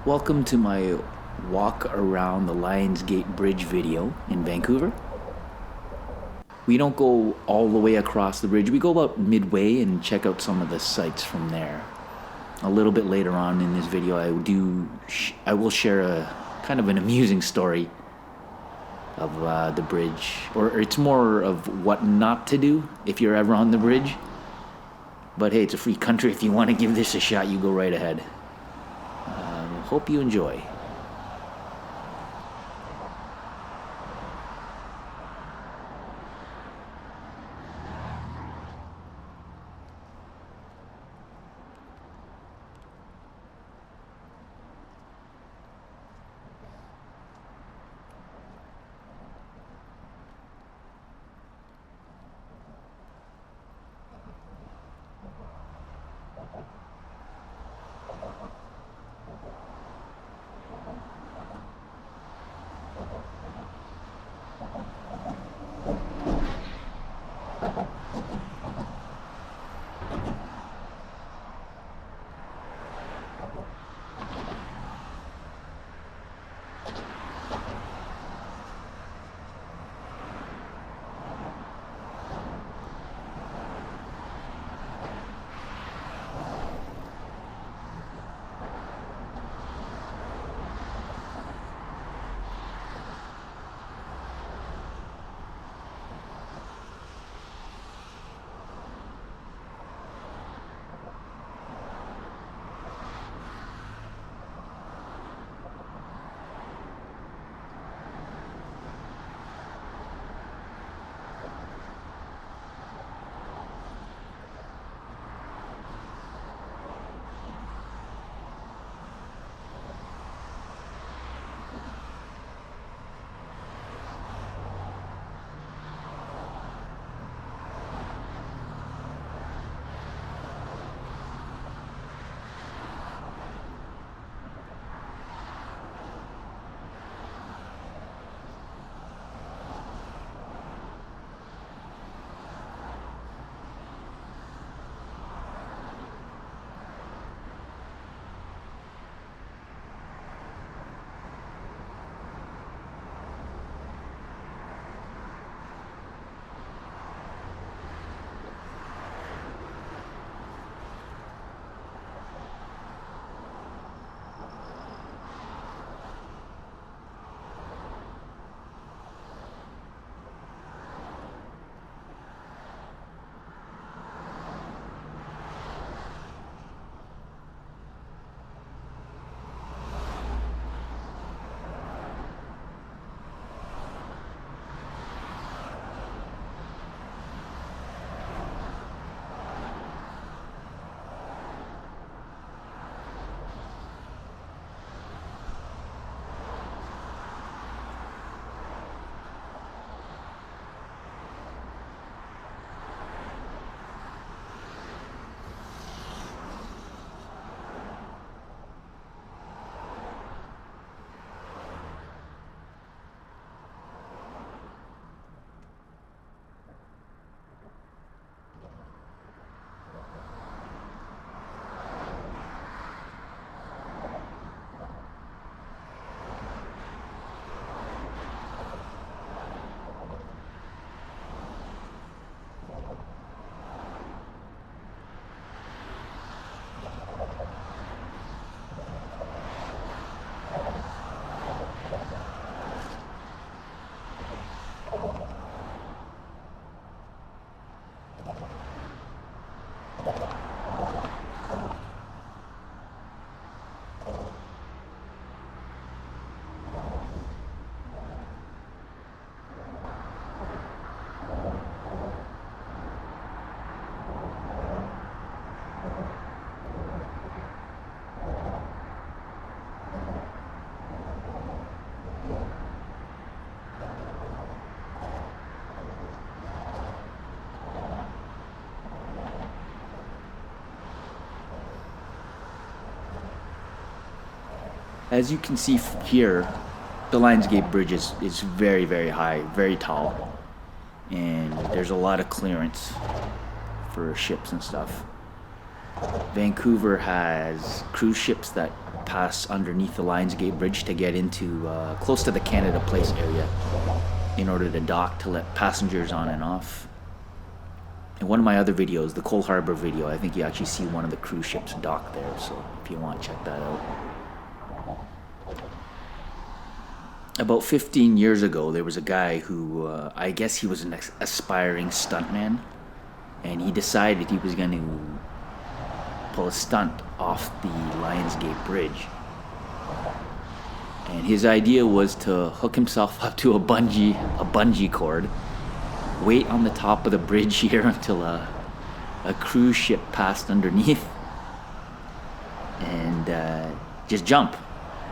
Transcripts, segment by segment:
Welcome to my walk around the Lions Gate Bridge video in Vancouver. We don't go all the way across the bridge. We go about midway and check out some of the sights from there. A little bit later on in this video, I will share a kind of an amusing story of the bridge, or it's more of what not to do if you're ever on the bridge. But hey, it's a free country. If you want to give this a shot, you go right ahead. Hope you enjoy. As you can see here, the Lions Gate Bridge is very, very high, very tall, and there's a lot of clearance for ships and stuff. Vancouver has cruise ships that pass underneath the Lionsgate Bridge to get into close to the Canada Place area in order to dock to let passengers on and off. In one of my other videos, the Cole Harbour video, I think you actually see one of the cruise ships dock there, so if you want to check that out. About 15 years ago, there was a guy who, I guess he was an aspiring stuntman, and he decided he was going to pull a stunt off the Lionsgate Bridge. And his idea was to hook himself up to a bungee cord, wait on the top of the bridge here until a cruise ship passed underneath, and just jump.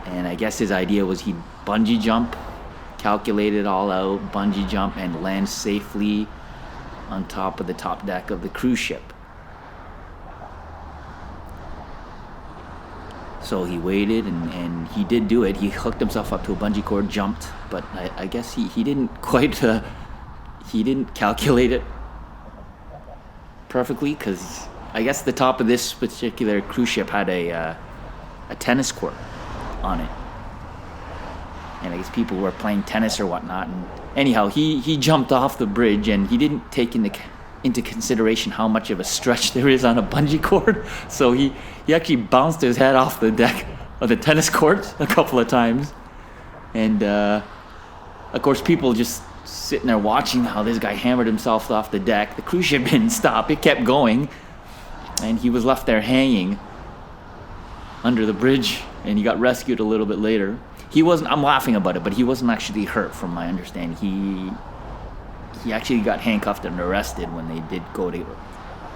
And I guess his idea was he'd bungee jump, calculate it all out, bungee jump, and land safely on top of the top deck of the cruise ship. So he waited, and he did do it. He hooked himself up to a bungee cord, jumped, but I guess he didn't quite, he didn't calculate it perfectly, because I guess the top of this particular cruise ship had a tennis court on it. And I guess people were playing tennis or whatnot. And anyhow, he jumped off the bridge, and he didn't take into consideration how much of a stretch there is on a bungee cord. So he actually bounced his head off the deck of the tennis court a couple of times. And of course, people just sitting there watching how this guy hammered himself off the deck. The cruise ship didn't stop. It kept going. And he was left there hanging under the bridge, and he got rescued a little bit later. I'm laughing about it, but he wasn't actually hurt from my understanding. He actually got handcuffed and arrested when they did go to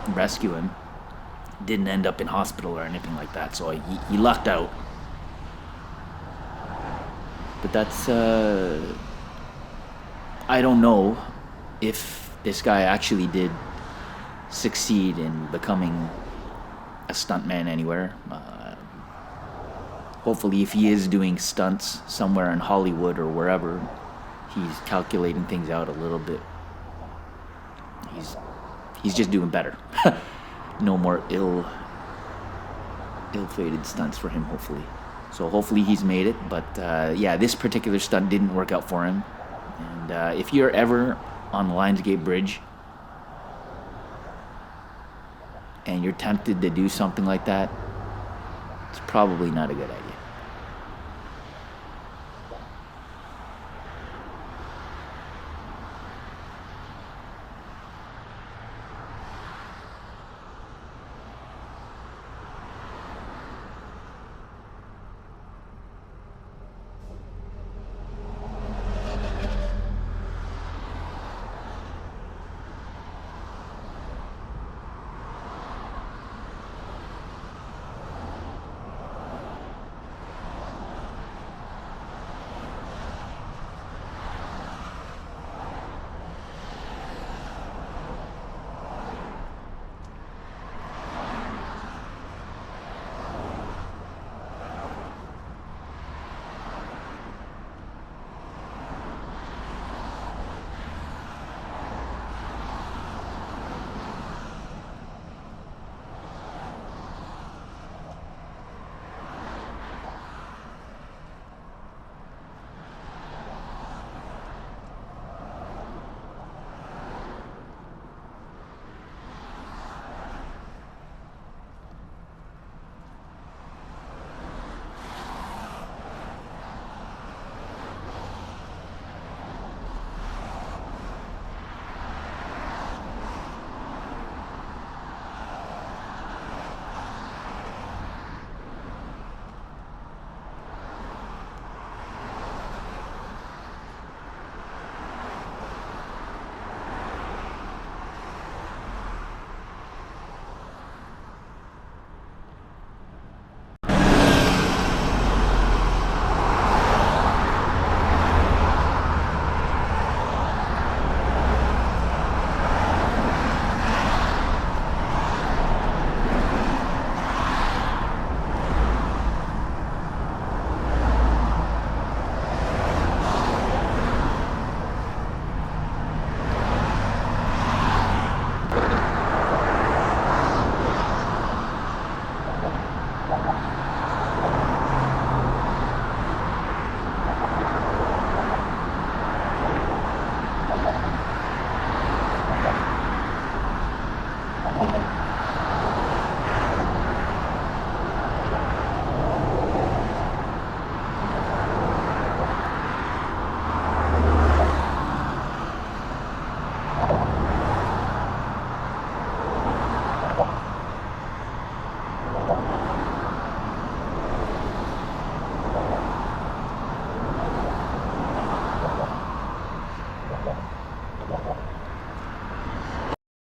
rescue him. Didn't end up in hospital or anything like that, so he lucked out. But that's, I don't know if this guy actually did succeed in becoming a stuntman anywhere. Hopefully, if he is doing stunts somewhere in Hollywood or wherever, he's calculating things out a little bit. He's just doing better. No more ill-fated stunts for him, hopefully. So hopefully he's made it. But yeah, this particular stunt didn't work out for him. And if you're ever on the Lionsgate Bridge and you're tempted to do something like that, it's probably not a good idea.